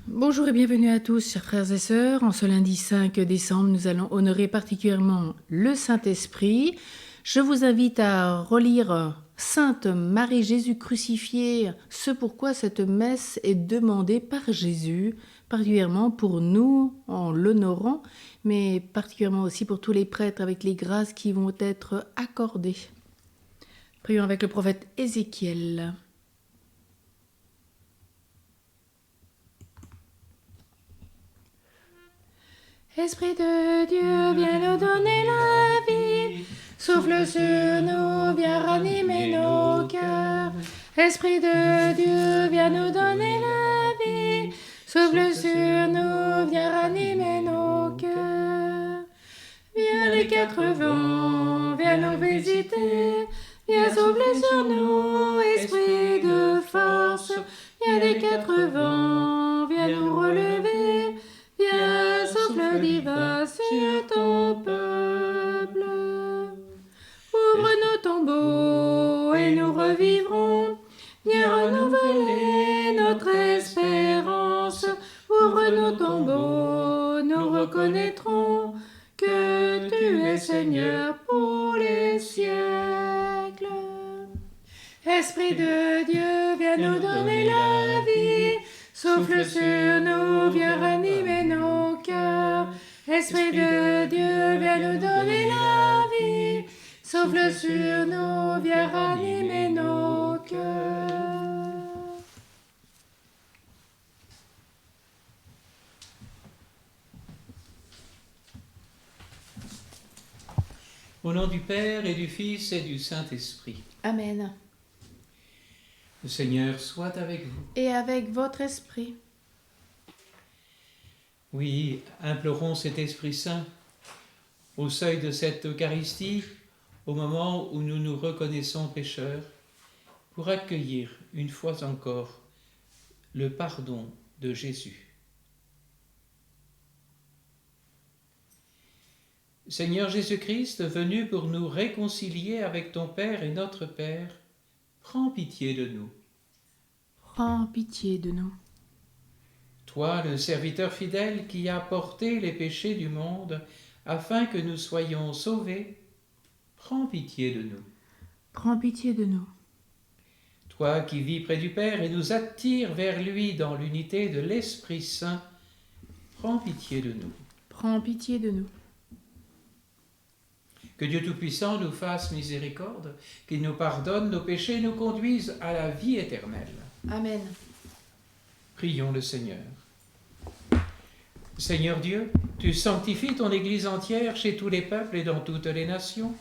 Bonjour et bienvenue à tous, chers frères et sœurs. En ce lundi 5 décembre, nous allons honorer particulièrement le Saint-Esprit. Je vous invite à relire Sainte Marie Jésus crucifié, ce pourquoi cette messe est demandée par Jésus, particulièrement pour nous en l'honorant, mais particulièrement aussi pour tous les prêtres avec les grâces qui vont être accordées. Prions avec le prophète Ézéchiel. Esprit de Dieu, viens nous donner la vie. Souffle sur nous, viens ranimer nos cœurs. Esprit de Dieu, viens nous donner la vie. Souffle sur nous, viens ranimer nos cœurs. Viens les quatre vents, viens nous visiter. Viens souffler sur nous, esprit de force. Viens les quatre vents, viens nous relever. Viens, souffle divin sur ton peuple. Ouvre nos tombeaux et nous revivrons. Viens renouveler notre espérance. Ouvre nos tombeaux, nous reconnaîtrons que tu es Seigneur pour les siècles. Esprit de Dieu, viens nous donner la vie. Souffle sur nous, viens ranimer nos cœurs. Esprit de Dieu, viens nous donner la vie. Souffle sur nous, viens ranimer nos cœurs. Au nom du Père et du Fils et du Saint-Esprit. Amen. Le Seigneur soit avec vous. Et avec votre esprit. Oui, implorons cet Esprit Saint au seuil de cette Eucharistie, au moment où nous nous reconnaissons pécheurs, pour accueillir une fois encore le pardon de Jésus. Seigneur Jésus-Christ, venu pour nous réconcilier avec ton Père et notre Père, prends pitié de nous. Prends pitié de nous. Toi, le serviteur fidèle qui a porté les péchés du monde afin que nous soyons sauvés, prends pitié de nous. Prends pitié de nous. Toi qui vis près du Père et nous attires vers lui dans l'unité de l'Esprit Saint, prends pitié de nous. Prends pitié de nous. Que Dieu Tout-Puissant nous fasse miséricorde, qu'il nous pardonne nos péchés et nous conduise à la vie éternelle. Amen. Prions le Seigneur. Seigneur Dieu, tu sanctifies ton Église entière chez tous les peuples et dans toutes les nations.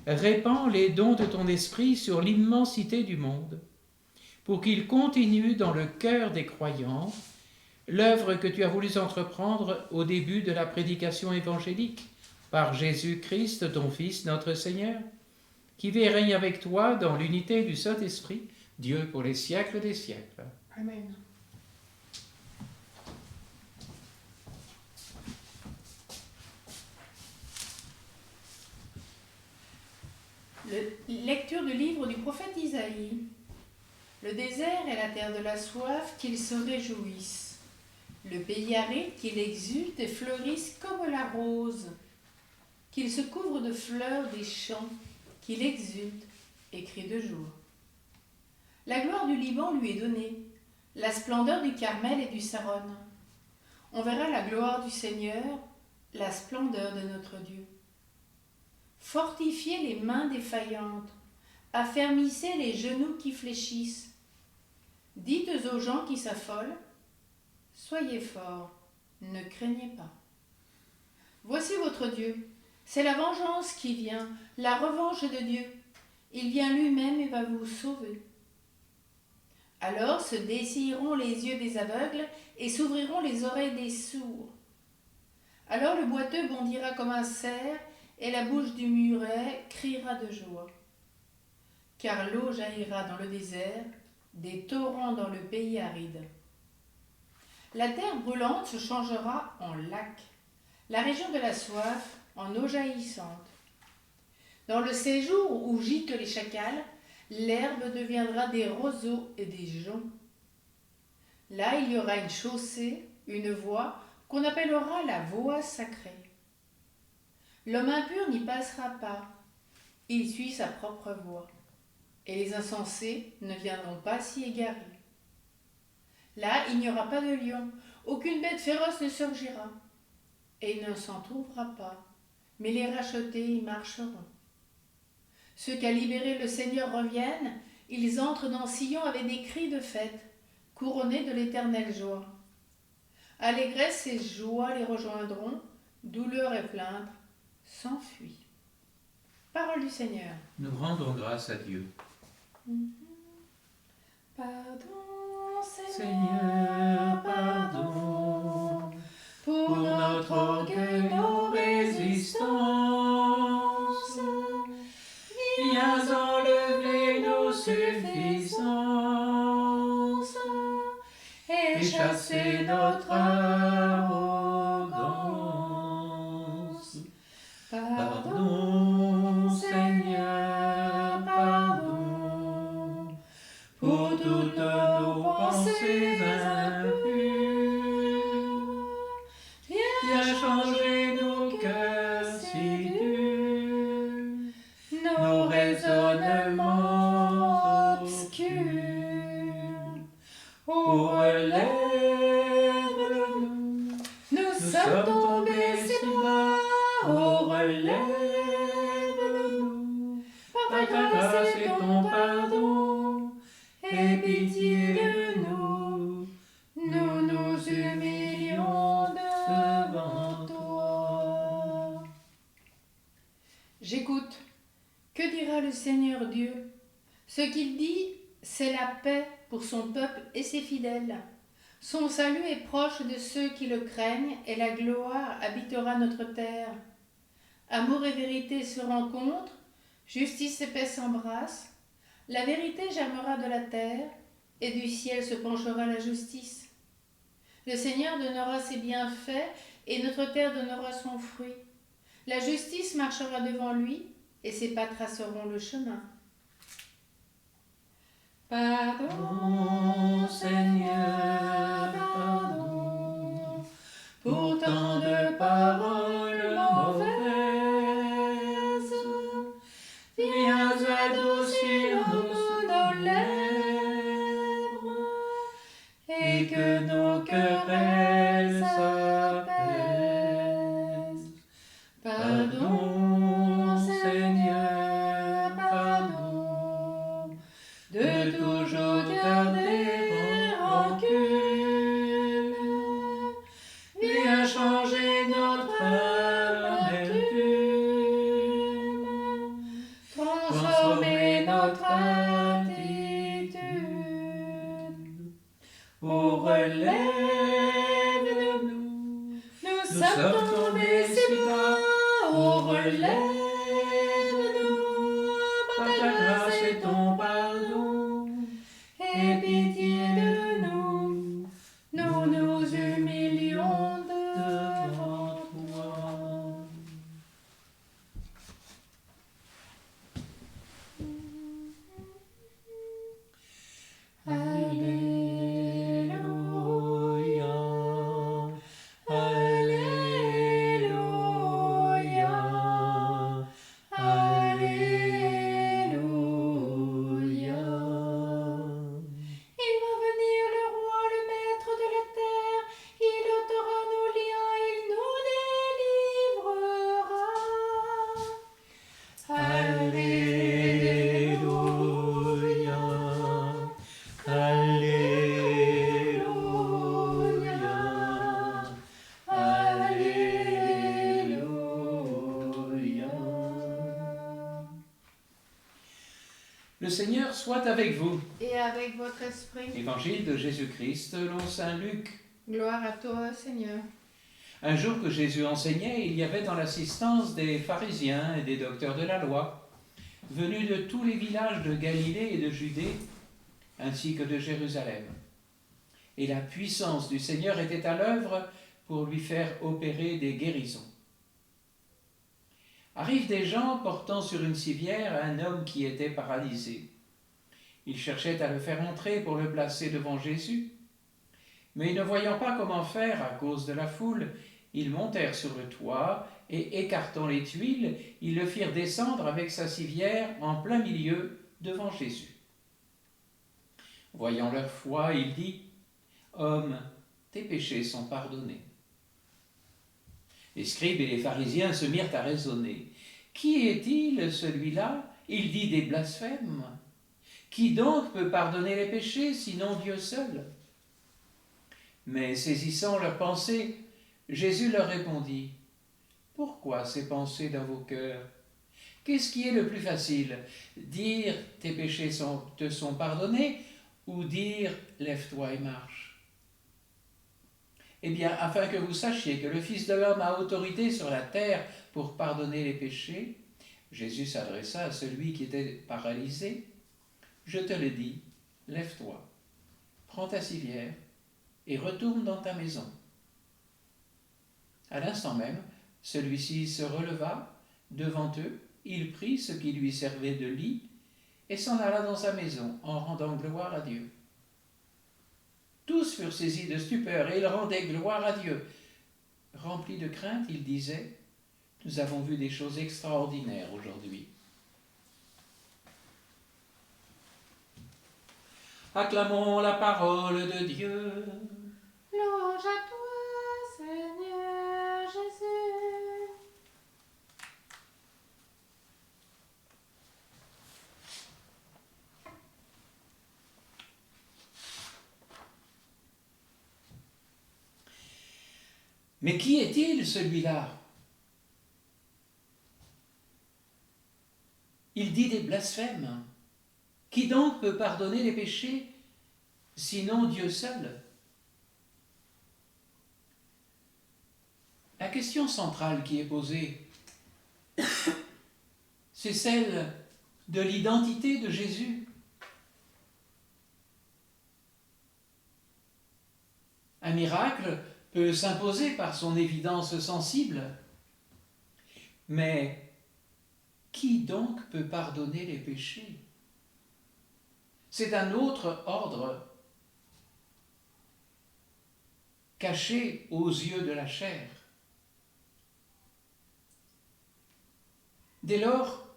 Répands les dons de ton esprit sur l'immensité du monde, pour qu'il continue dans le cœur des croyants l'œuvre que tu as voulu entreprendre au début de la prédication évangélique, par Jésus-Christ, ton Fils, notre Seigneur, qui vit et règne avec toi dans l'unité du Saint-Esprit, Dieu pour les siècles des siècles. Amen. Lecture du livre du prophète Isaïe. Le désert est la terre de la soif, qu'ils se réjouissent. Le pays aride, qu'il exulte et fleurisse comme la rose. Qu'il se couvre de fleurs des champs, qu'il exulte et crie de joie. La gloire du Liban lui est donnée, la splendeur du Carmel et du Saron. On verra la gloire du Seigneur, la splendeur de notre Dieu. Fortifiez les mains défaillantes, affermissez les genoux qui fléchissent. Dites aux gens qui s'affolent, soyez forts, ne craignez pas. Voici votre Dieu, c'est la vengeance qui vient, la revanche de Dieu. Il vient lui-même et va vous sauver. Alors se dessilleront les yeux des aveugles et s'ouvriront les oreilles des sourds. Alors le boiteux bondira comme un cerf et la bouche du muret criera de joie. Car l'eau jaillira dans le désert, des torrents dans le pays aride. La terre brûlante se changera en lac, la région de la soif en eau jaillissante. Dans le séjour où gîtent les chacals, l'herbe deviendra des roseaux et des joncs. Là, il y aura une chaussée, une voie, qu'on appellera la voie sacrée. L'homme impur n'y passera pas. Il suit sa propre voie. Et les insensés ne viendront pas s'y égarer. Là, il n'y aura pas de lion, aucune bête féroce ne surgira. Et il ne s'en trouvera pas, mais les rachetés y marcheront. Ceux qu'a libérés le Seigneur reviennent, ils entrent dans Sion avec des cris de fête, couronnés de l'éternelle joie. Allégresse et joie les rejoindront, douleur et plainte s'enfuient. Parole du Seigneur. Nous rendons grâce à Dieu. Pardon, Seigneur, pardon pour notre orgueil, nos résistances. Viens enlever nos suffisances et chasser notre arrogance. Pardon, Seigneur, pardon pour toutes nos pensées impures. Viens changer nos cœurs si durs, nos raisonnements obscurs. Oh, relève-nous, nous sommes tombés si bas. Oh, relève-nous, par ta grâce et ton pardon, aie pitié de nous, nous nous humilions devant toi. J'écoute. Que dira le Seigneur Dieu? Ce qu'il dit, c'est la paix pour son peuple et ses fidèles. Son salut est proche de ceux qui le craignent et la gloire habitera notre terre. Amour et vérité se rencontrent, justice et paix s'embrassent. La vérité germera de la terre et du ciel se penchera la justice. Le Seigneur donnera ses bienfaits et notre terre donnera son fruit. La justice marchera devant lui et ses pas traceront le chemin. Pardon, Seigneur, pardon, pour tant de paroles mauvaises. Viens adoucir nos lèvres et que nos querelles s'apaisent. Pardon, Seigneur, pardon, de toujours garder rancune. Viens changer notre amertume, transformer notre attitude. Oh, relève-nous, nous sommes tombés si bas. Oh, relève-nous, par ta grâce et ton pardon, aie pitié de nous, nous nous humilions devant toi. Alléluia, Alléluia, Alléluia. Il va venir le roi, le maître de la terre, il ôtera nos liens, il nous délivrera. Alléluia, Alléluia, Alléluia. Le Seigneur soit avec vous. Et avec votre esprit. Évangile de Jésus-Christ selon saint Luc. Gloire à toi, Seigneur. Un jour que Jésus enseignait, il y avait dans l'assistance des pharisiens et des docteurs de la loi, venus de tous les villages de Galilée et de Judée, ainsi que de Jérusalem. Et la puissance du Seigneur était à l'œuvre pour lui faire opérer des guérisons. Arrivent des gens portant sur une civière un homme qui était paralysé. Ils cherchaient à le faire entrer pour le placer devant Jésus. Mais ne voyant pas comment faire à cause de la foule, ils montèrent sur le toit et, écartant les tuiles, ils le firent descendre avec sa civière en plein milieu devant Jésus. Voyant leur foi, il dit : « Homme, tes péchés sont pardonnés. » Les scribes et les pharisiens se mirent à raisonner. « Qui est-il, celui-là ? Il dit des blasphèmes. Qui donc peut pardonner les péchés, sinon Dieu seul ?» Mais saisissant leurs pensées, Jésus leur répondit : « Pourquoi ces pensées dans vos cœurs ? Qu'est-ce qui est le plus facile ? Dire « tes péchés te sont pardonnés » ou dire « lève-toi et marche » ? Eh bien, afin que vous sachiez que le Fils de l'homme a autorité sur la terre pour pardonner les péchés, Jésus s'adressa à celui qui était paralysé. « Je te le dis, lève-toi, prends ta civière et retourne dans ta maison. » À l'instant même, celui-ci se releva devant eux, il prit ce qui lui servait de lit et s'en alla dans sa maison en rendant gloire à Dieu. Tous furent saisis de stupeur et ils rendaient gloire à Dieu. Remplis de crainte, ils disaient : « Nous avons vu des choses extraordinaires aujourd'hui. » Acclamons la parole de Dieu. Louange à toi, Seigneur Jésus. Mais qui est-il, celui-là ? Il dit des blasphèmes. Qui donc peut pardonner les péchés, sinon Dieu seul ? La question centrale qui est posée, c'est celle de l'identité de Jésus. Un miracle peut s'imposer par son évidence sensible, mais qui donc peut pardonner les péchés ? C'est un autre ordre caché aux yeux de la chair. Dès lors,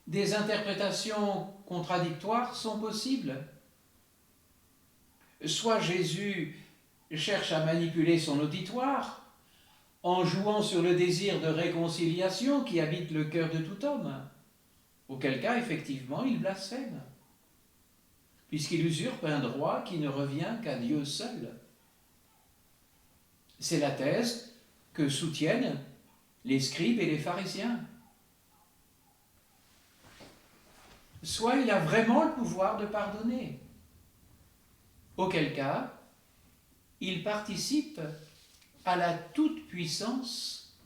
des interprétations contradictoires sont possibles. Soit Jésus cherche à manipuler son auditoire en jouant sur le désir de réconciliation qui habite le cœur de tout homme, auquel cas, effectivement, il blasphème, puisqu'il usurpe un droit qui ne revient qu'à Dieu seul. C'est la thèse que soutiennent les scribes et les pharisiens. Soit il a vraiment le pouvoir de pardonner, auquel cas, il participe à la toute-puissance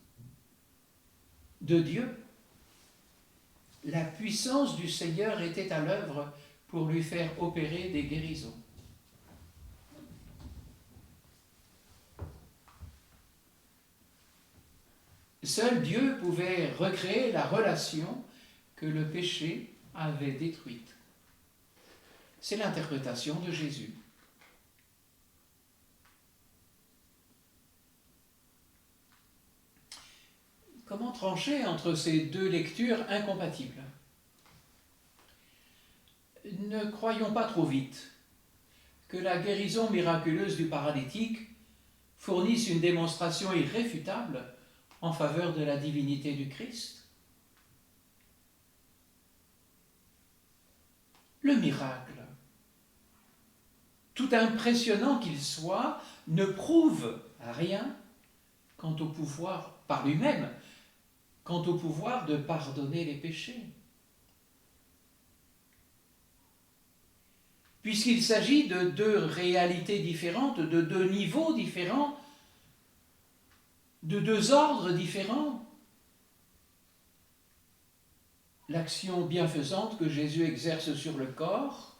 de Dieu. La puissance du Seigneur était à l'œuvre pour lui faire opérer des guérisons. Seul Dieu pouvait recréer la relation que le péché avait détruite. C'est l'interprétation de Jésus. Comment trancher entre ces deux lectures incompatibles ? Ne croyons pas trop vite que la guérison miraculeuse du paralytique fournisse une démonstration irréfutable en faveur de la divinité du Christ. Le miracle, tout impressionnant qu'il soit, ne prouve rien quant au pouvoir, par lui-même, quant au pouvoir de pardonner les péchés. Puisqu'il s'agit de deux réalités différentes, de deux niveaux différents, de deux ordres différents. L'action bienfaisante que Jésus exerce sur le corps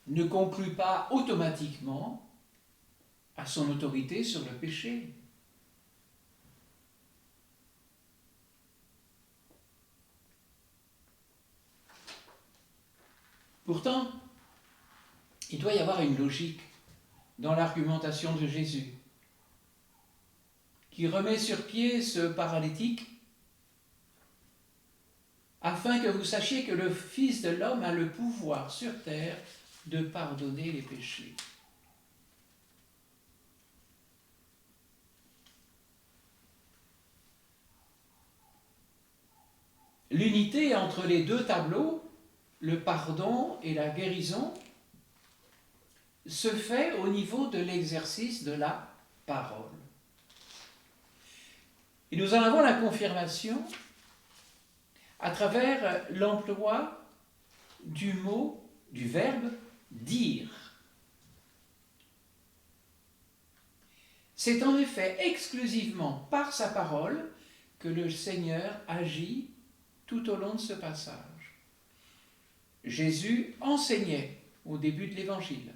ne conclut pas automatiquement à son autorité sur le péché. Pourtant, il doit y avoir une logique dans l'argumentation de Jésus, qui remet sur pied ce paralytique afin que vous sachiez que le Fils de l'homme a le pouvoir sur terre de pardonner les péchés. L'unité entre les deux tableaux, le pardon et la guérison, se fait au niveau de l'exercice de la parole. Et nous en avons la confirmation à travers l'emploi du mot, du verbe dire. C'est en effet exclusivement par sa parole que le Seigneur agit tout au long de ce passage. Jésus enseignait au début de l'Évangile.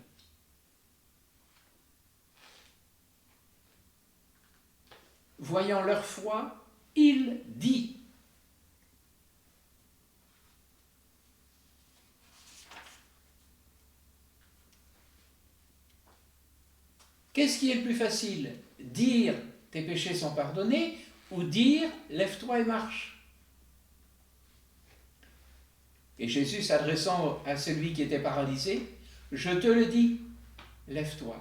Voyant leur foi, il dit. Qu'est-ce qui est le plus facile? Dire tes péchés sont pardonnés ou dire lève-toi et marche? Et Jésus, s'adressant à celui qui était paralysé, je te le dis, lève-toi,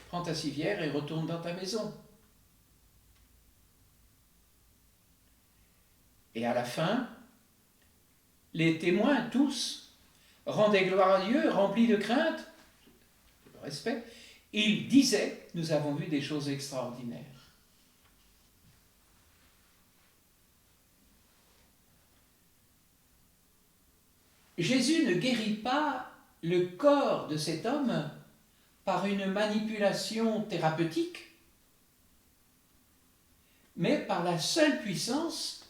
prends ta civière et retourne dans ta maison. Et à la fin, les témoins, tous, rendaient gloire à Dieu, remplis de crainte, de respect. Ils disaient, nous avons vu des choses extraordinaires. Jésus ne guérit pas le corps de cet homme par une manipulation thérapeutique, mais par la seule puissance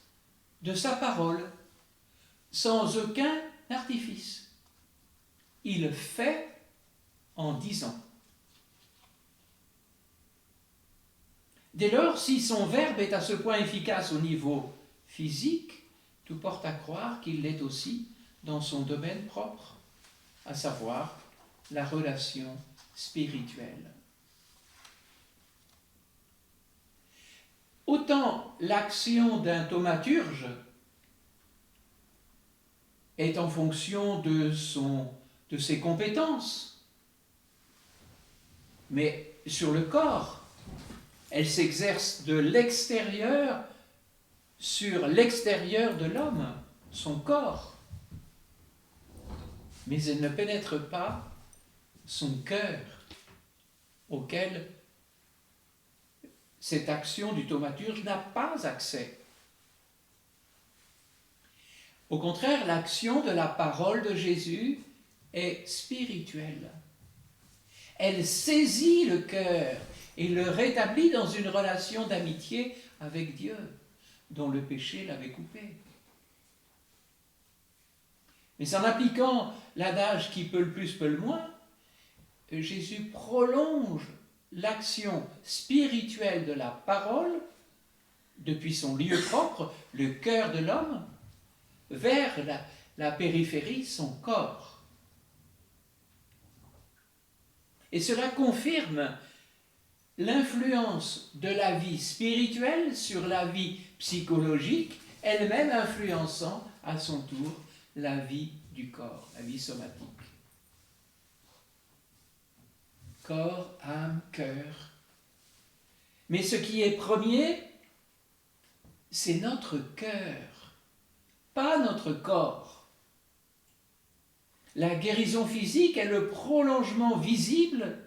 de sa parole, sans aucun artifice. Il fait en disant. Dès lors, si son verbe est à ce point efficace au niveau physique, tout porte à croire qu'il l'est aussi dans son domaine propre, à savoir la relation spirituelle. Autant l'action d'un thaumaturge est en fonction de ses compétences, mais sur le corps, elle s'exerce de l'extérieur sur l'extérieur de l'homme, son corps. Mais elle ne pénètre pas son cœur, auquel cette action du thaumaturge n'a pas accès. Au contraire, l'action de la parole de Jésus est spirituelle. Elle saisit le cœur et le rétablit dans une relation d'amitié avec Dieu, dont le péché l'avait coupé. Mais en appliquant l'adage qui peut le plus, peut le moins, Jésus prolonge l'action spirituelle de la parole depuis son lieu propre, le cœur de l'homme, vers la périphérie, son corps. Et cela confirme l'influence de la vie spirituelle sur la vie psychologique, elle-même influençant à son tour la vie du corps, la vie somatique. Corps, âme, cœur. Mais ce qui est premier, c'est notre cœur, pas notre corps. La guérison physique est le prolongement visible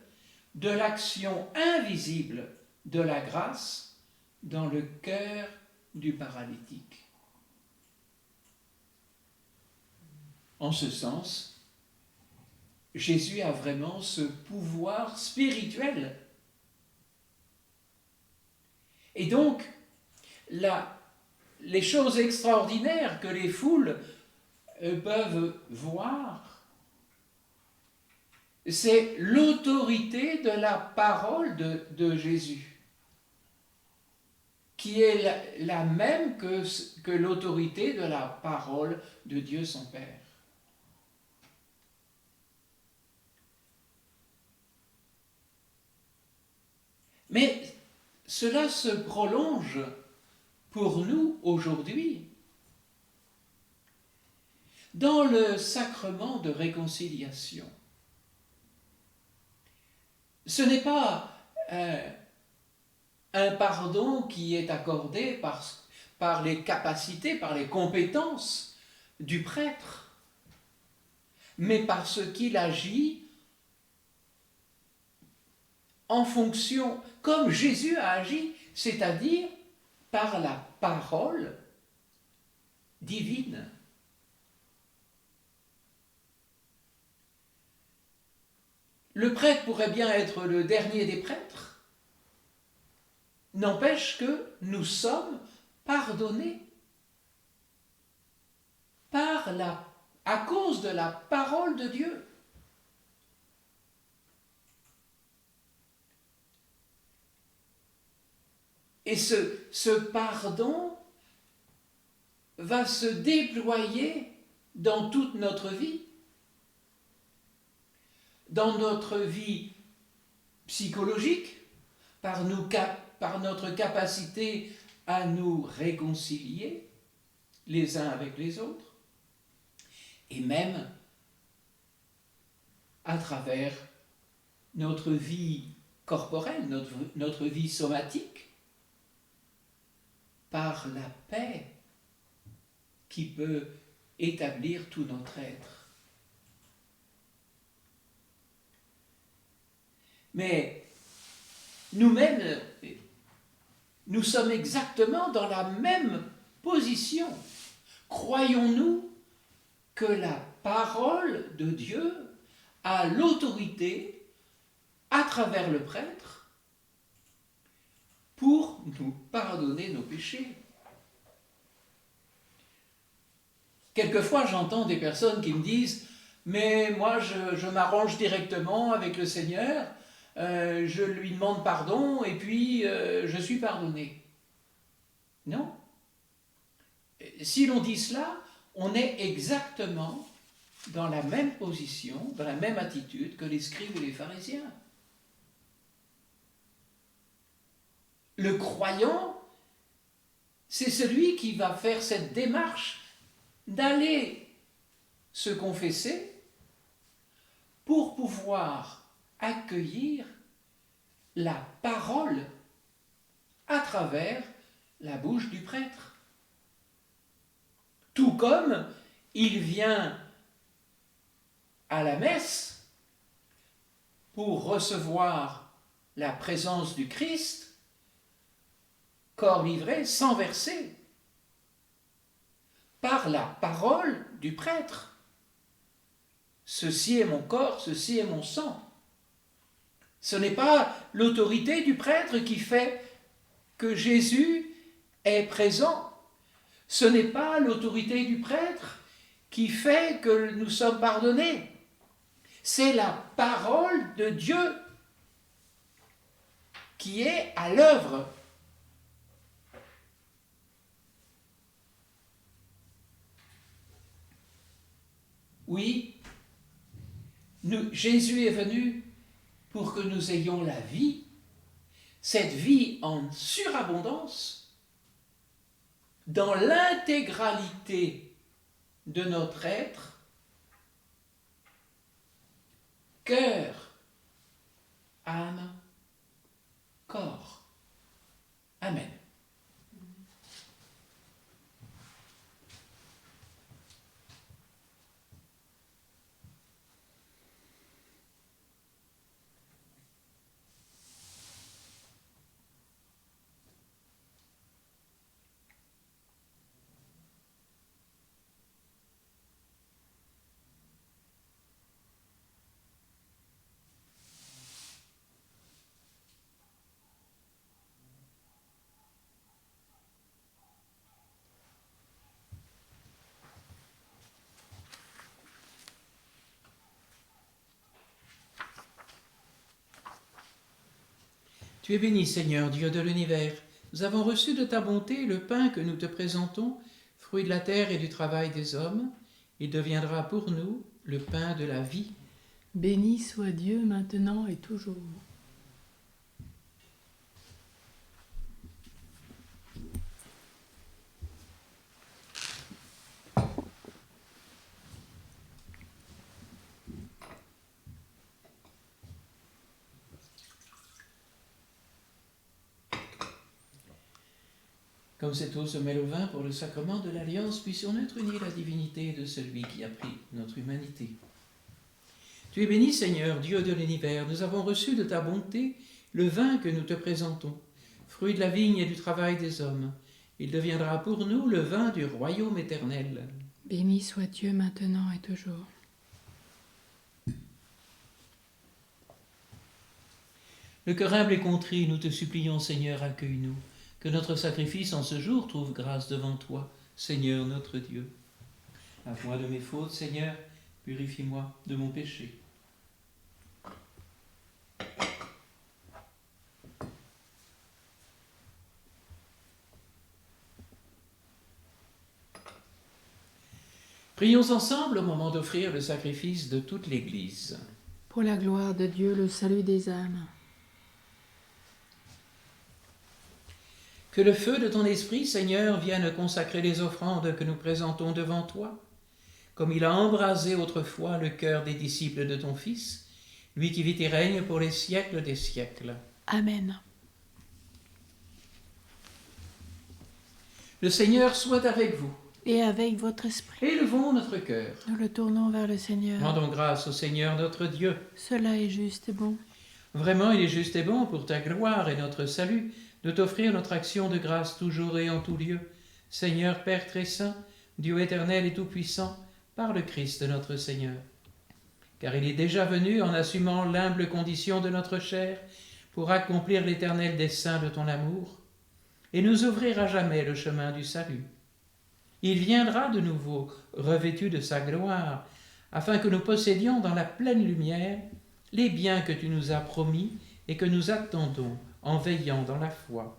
de l'action invisible de la grâce dans le cœur du paralytique. En ce sens, Jésus a vraiment ce pouvoir spirituel. Et donc, les choses extraordinaires que les foules peuvent voir, c'est l'autorité de la parole de Jésus, qui est la même que l'autorité de la parole de Dieu son Père. Mais cela se prolonge pour nous aujourd'hui. Dans le sacrement de réconciliation, ce n'est pas un pardon qui est accordé par les capacités, par les compétences du prêtre, mais parce qu'il agit en fonction, comme Jésus a agi, c'est-à-dire par la parole divine. Le prêtre pourrait bien être le dernier des prêtres, n'empêche que nous sommes pardonnés à cause de la parole de Dieu. Et ce pardon va se déployer dans toute notre vie. Dans notre vie psychologique, par notre capacité à nous réconcilier les uns avec les autres, et même à travers notre vie corporelle, notre vie somatique, par la paix qui peut établir tout notre être. Mais nous-mêmes, nous sommes exactement dans la même position. Croyons-nous que la parole de Dieu a l'autorité, à travers le prêtre, pour nous pardonner nos péchés? Quelquefois, j'entends des personnes qui me disent « Mais moi, je m'arrange directement avec le Seigneur, je lui demande pardon et puis je suis pardonné. » Non. Si l'on dit cela, on est exactement dans la même position, dans la même attitude que les scribes et les pharisiens. Le croyant, c'est celui qui va faire cette démarche d'aller se confesser pour pouvoir accueillir la parole à travers la bouche du prêtre. Tout comme il vient à la messe pour recevoir la présence du Christ, corps livré sans verser, par la parole du prêtre. Ceci est mon corps, ceci est mon sang. Ce n'est pas l'autorité du prêtre qui fait que Jésus est présent. Ce n'est pas l'autorité du prêtre qui fait que nous sommes pardonnés. C'est la parole de Dieu qui est à l'œuvre. Oui, Jésus est venu pour que nous ayons la vie, cette vie en surabondance, dans l'intégralité de notre être, cœur, âme, corps. Amen. Tu es béni, Seigneur, Dieu de l'univers. Nous avons reçu de ta bonté le pain que nous te présentons, fruit de la terre et du travail des hommes. Il deviendra pour nous le pain de la vie. Béni soit Dieu maintenant et toujours. Comme cette eau se mêle au vin pour le sacrement de l'Alliance, puissions être unis la divinité de celui qui a pris notre humanité. Tu es béni, Seigneur, Dieu de l'univers. Nous avons reçu de ta bonté le vin que nous te présentons, fruit de la vigne et du travail des hommes. Il deviendra pour nous le vin du royaume éternel. Béni soit Dieu maintenant et toujours. Le cœur humble et contrit, nous te supplions, Seigneur, accueille-nous. Que notre sacrifice en ce jour trouve grâce devant toi, Seigneur notre Dieu. Lave-moi de mes fautes, Seigneur, purifie-moi de mon péché. Prions ensemble au moment d'offrir le sacrifice de toute l'Église. Pour la gloire de Dieu, le salut des âmes. Que le feu de ton esprit, Seigneur, vienne consacrer les offrandes que nous présentons devant toi, comme il a embrasé autrefois le cœur des disciples de ton Fils, lui qui vit et règne pour les siècles des siècles. Amen. Le Seigneur soit avec vous. Et avec votre esprit, Élevons notre cœur. nous le tournons vers le Seigneur. Rendons grâce au Seigneur notre Dieu. Cela est juste et bon. Vraiment, il est juste et bon pour ta gloire et notre salut de t'offrir notre action de grâce toujours et en tout lieu. Seigneur Père très saint, Dieu éternel et tout-puissant, par le Christ notre Seigneur. Car il est déjà venu en assumant l'humble condition de notre chair pour accomplir l'éternel dessein de ton amour et nous ouvrir à jamais le chemin du salut. Il viendra de nouveau, revêtu de sa gloire, afin que nous possédions dans la pleine lumière les biens que tu nous as promis et que nous attendons en veillant dans la foi.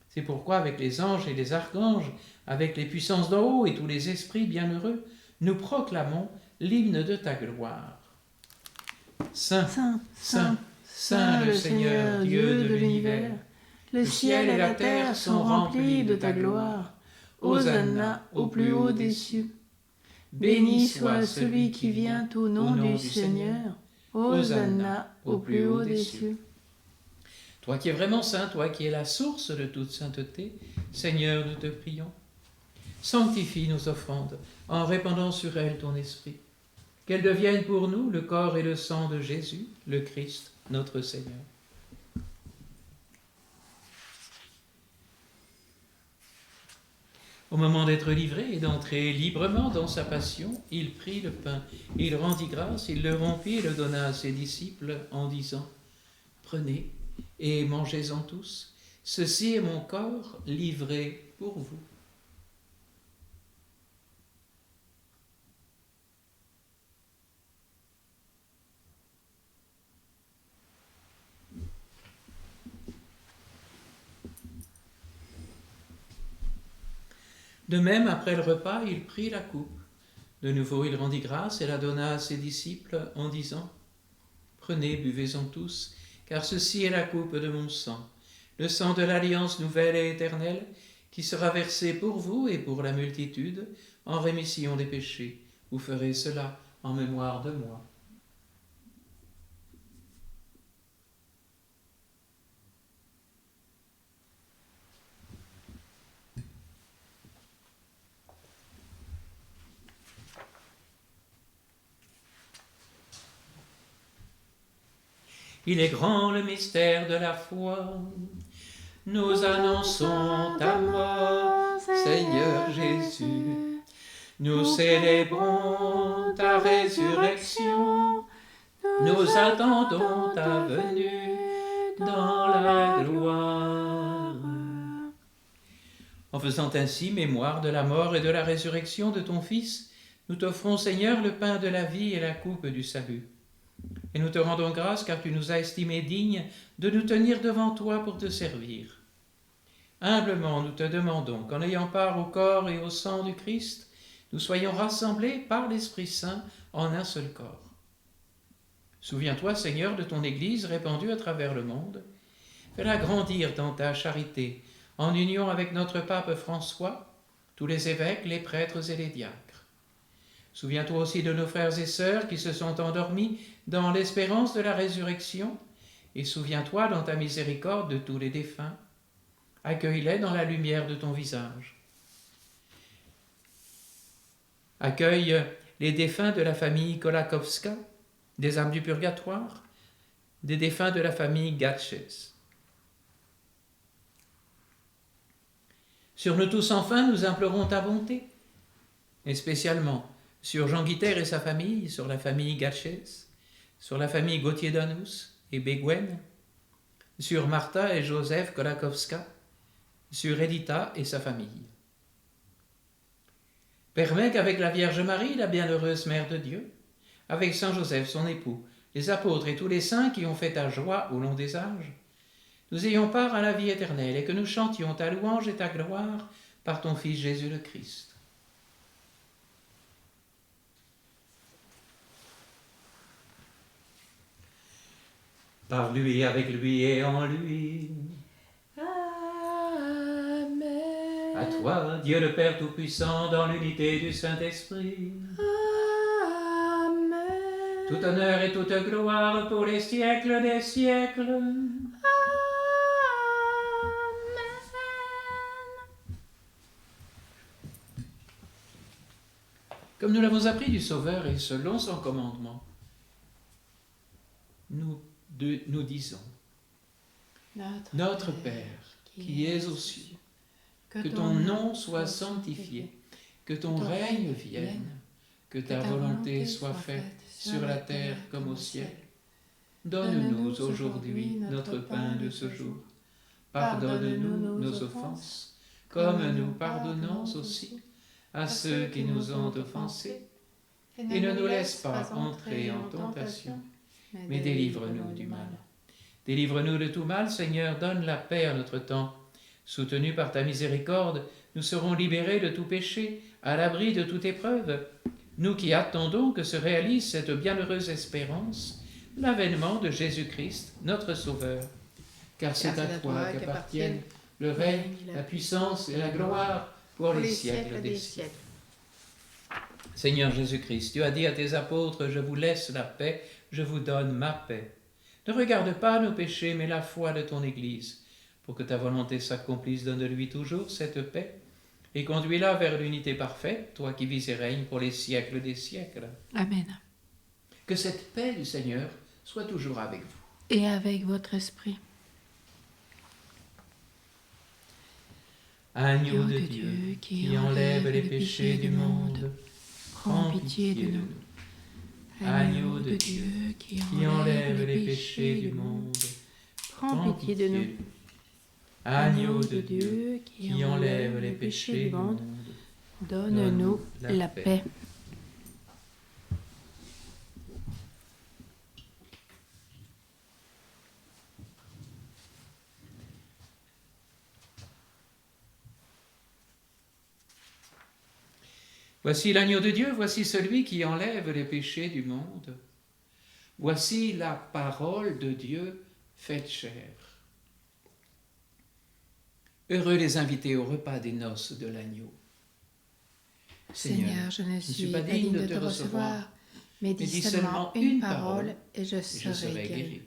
C'est pourquoi, avec les anges et les archanges, avec les puissances d'en haut et tous les esprits bienheureux, nous proclamons l'hymne de ta gloire. Saint, Saint, Saint, Saint le Seigneur, Dieu de l'univers, le ciel et la terre sont remplis de ta gloire. Hosanna au plus haut des cieux. Béni soit celui qui vient au nom du Seigneur. Hosanna au plus haut des cieux. Toi qui es vraiment saint, toi qui es la source de toute sainteté, Seigneur, nous te prions. Sanctifie nos offrandes en répandant sur elles ton esprit. Qu'elles deviennent pour nous le corps et le sang de Jésus, le Christ, notre Seigneur. Au moment d'être livré et d'entrer librement dans sa passion, il prit le pain, il rendit grâce, il le rompit et le donna à ses disciples en disant « Prenez et mangez-en tous, ceci est mon corps livré pour vous. » De même, après le repas, il prit la coupe. De nouveau, il rendit grâce et la donna à ses disciples en disant « Prenez, buvez-en tous, car ceci est la coupe de mon sang, le sang de l'alliance nouvelle et éternelle, qui sera versé pour vous et pour la multitude en rémission des péchés. Vous ferez cela en mémoire de moi. » Il est grand le mystère de la foi. Nous annonçons ta mort, Seigneur Jésus. Nous célébrons ta résurrection. Nous attendons ta venue dans la gloire. En faisant ainsi mémoire de la mort et de la résurrection de ton Fils, nous t'offrons, Seigneur, le pain de la vie et la coupe du salut. Et nous te rendons grâce car tu nous as estimés dignes de nous tenir devant toi pour te servir. Humblement, nous te demandons qu'en ayant part au corps et au sang du Christ, nous soyons rassemblés par l'Esprit Saint en un seul corps. Souviens-toi, Seigneur, de ton Église répandue à travers le monde. Fais-la grandir dans ta charité, en union avec notre pape François, tous les évêques, les prêtres et les diacres. Souviens-toi aussi de nos frères et sœurs qui se sont endormis dans l'espérance de la résurrection, et souviens-toi dans ta miséricorde de tous les défunts. Accueille-les dans la lumière de ton visage. Accueille les défunts de la famille Kolakowska, des âmes du purgatoire, des défunts de la famille Gatches. Sur nous tous enfin, nous implorons ta bonté, et spécialement sur Jean Guiter et sa famille, sur la famille Gatches, sur la famille Gauthier-Danous et Beguen, sur Martha et Joseph Kolakowska, sur Edita et sa famille. Permets qu'avec la Vierge Marie, la bienheureuse Mère de Dieu, avec Saint Joseph, son époux, les apôtres et tous les saints qui ont fait ta joie au long des âges, nous ayons part à la vie éternelle et que nous chantions ta louange et ta gloire par ton Fils Jésus le Christ. Par lui, avec lui et en lui. Amen. À toi, Dieu le Père Tout-Puissant, dans l'unité du Saint-Esprit. Amen. Tout honneur et toute gloire pour les siècles des siècles. Amen. Comme nous l'avons appris du Sauveur et selon son commandement, nous disons, Notre Père, qui es aux cieux, que ton nom soit sanctifié, que ton règne vienne, que ta volonté soit faite sur la terre comme au ciel. Donne-nous aujourd'hui notre pain de ce jour. Pardonne-nous nos offenses, comme nous pardonnons aussi à ceux qui nous ont offensés. Et ne nous laisse pas entrer en tentation, mais délivre-nous du mal. Délivre-nous de tout mal, Seigneur, donne la paix à notre temps. Soutenus par ta miséricorde, nous serons libérés de tout péché, à l'abri de toute épreuve. Nous qui attendons que se réalise cette bienheureuse espérance, l'avènement de Jésus-Christ, notre Sauveur. Car c'est à toi qu'appartiennent le règne, la puissance et la gloire pour les siècles des siècles. Seigneur Jésus-Christ, tu as dit à tes apôtres, je vous laisse la paix, je vous donne ma paix. Ne regarde pas nos péchés, mais la foi de ton Église. Pour que ta volonté s'accomplisse, donne-lui toujours cette paix, et conduis-la vers l'unité parfaite, toi qui vis et règnes pour les siècles des siècles. Amen. Que cette paix du Seigneur soit toujours avec vous. Et avec votre esprit. Agneau de Dieu, qui enlève les péchés du monde, prends pitié de nous. Agneau de Dieu, qui enlève les péchés du monde, prends pitié de nous. Agneau de Dieu, qui enlève les péchés du monde, donne-nous la paix. Voici l'agneau de Dieu, voici celui qui enlève les péchés du monde. Voici la parole de Dieu faite chair. Heureux les invités au repas des noces de l'agneau. Seigneur, je ne suis pas digne de te recevoir, mais dis seulement une parole et je serai guéri.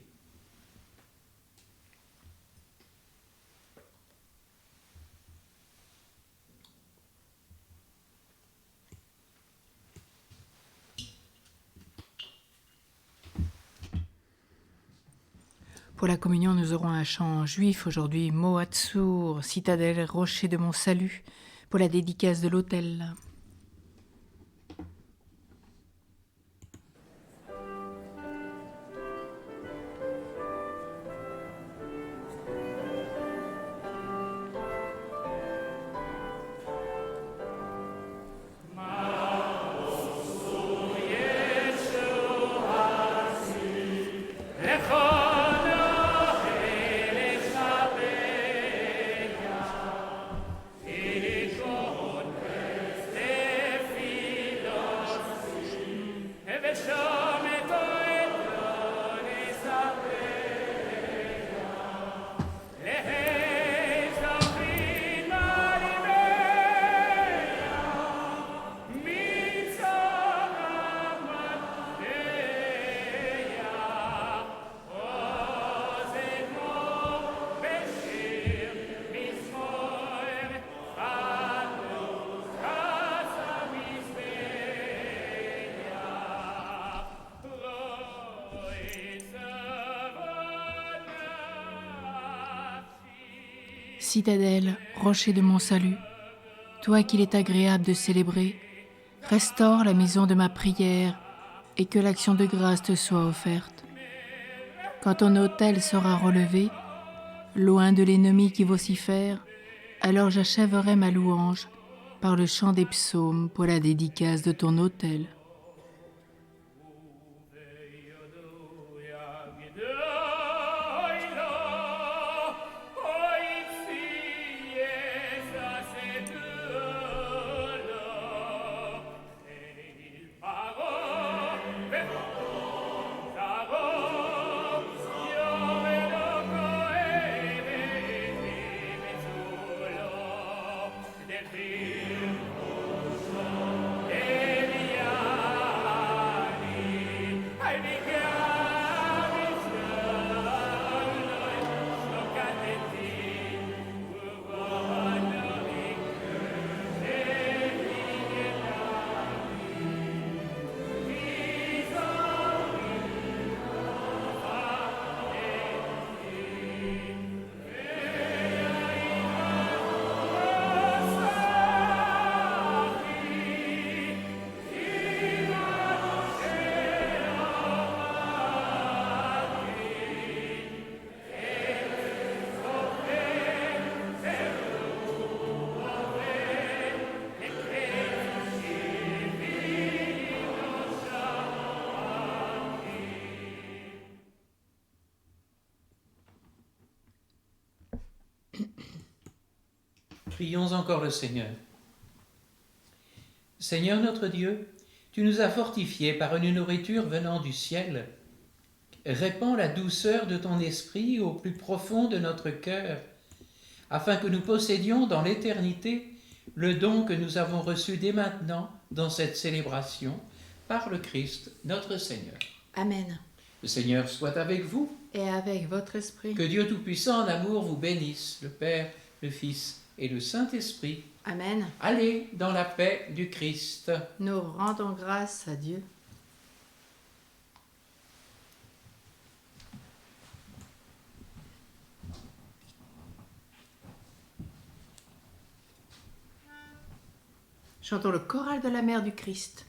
Pour la communion, nous aurons un chant juif aujourd'hui, Moatsour, citadelle, rocher de mon salut, pour la dédicace de l'autel. Citadelle, rocher de mon salut, toi qu'il est agréable de célébrer, restaure la maison de ma prière et que l'action de grâce te soit offerte. Quand ton autel sera relevé, loin de l'ennemi qui vocifère, alors j'achèverai ma louange par le chant des psaumes pour la dédicace de ton autel. Prions encore le Seigneur. Seigneur notre Dieu, tu nous as fortifiés par une nourriture venant du ciel. Répands la douceur de ton esprit au plus profond de notre cœur, afin que nous possédions dans l'éternité le don que nous avons reçu dès maintenant dans cette célébration par le Christ notre Seigneur. Amen. Le Seigneur soit avec vous. Et avec votre esprit. Que Dieu Tout-Puissant en amour vous bénisse, le Père, le Fils et le Saint-Esprit. Amen. Allez dans la paix du Christ. Nous rendons grâce à Dieu. Chantons le choral de la mère du Christ.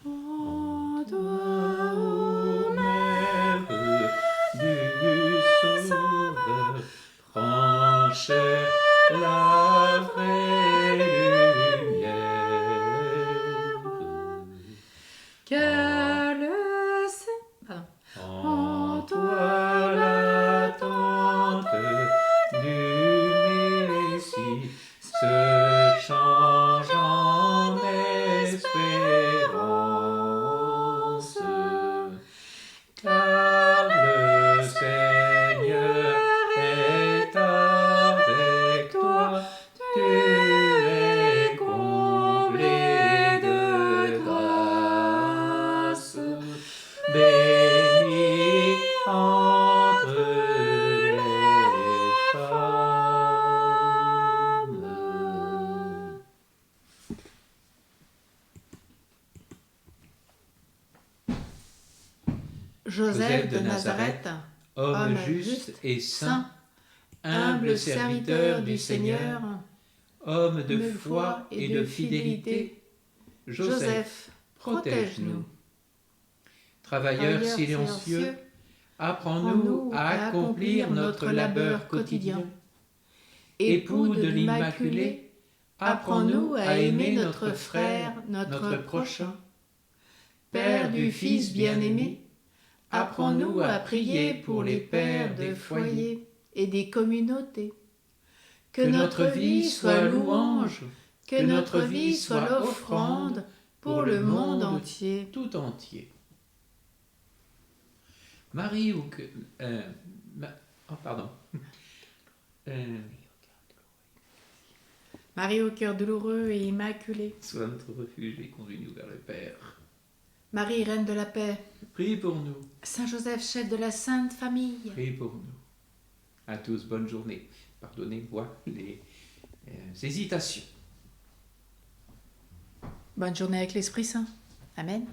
En toi, ô Mère du Sauveur, branche la vraie lumière. que le En toi l'attente du Messie se change en espérance, car le Seigneur est avec toi, tu es comblé de grâce, bénie entre les femmes. Joseph de Nazareth, homme juste et saint, humble serviteur du Seigneur, homme de foi et de fidélité, Joseph, protège-nous. Travailleur silencieux, apprends-nous à accomplir notre labeur quotidien. Époux de l'Immaculée, apprends-nous à aimer notre frère, notre prochain. Père du Fils bien-aimé, apprends-nous à prier pour les pères des foyers et des communautés. Que notre vie soit louange, que notre vie soit l'offrande pour le monde entier. tout entier. Marie ou que... pardon. Marie au cœur douloureux et immaculé. Sois notre refuge et conduis-nous vers le Père. Marie, reine de la paix. Prie pour nous. Saint Joseph, chef de la Sainte Famille. Prie pour nous. À tous, bonne journée. Pardonnez-moi les hésitations. Bonne journée avec l'Esprit Saint. Amen.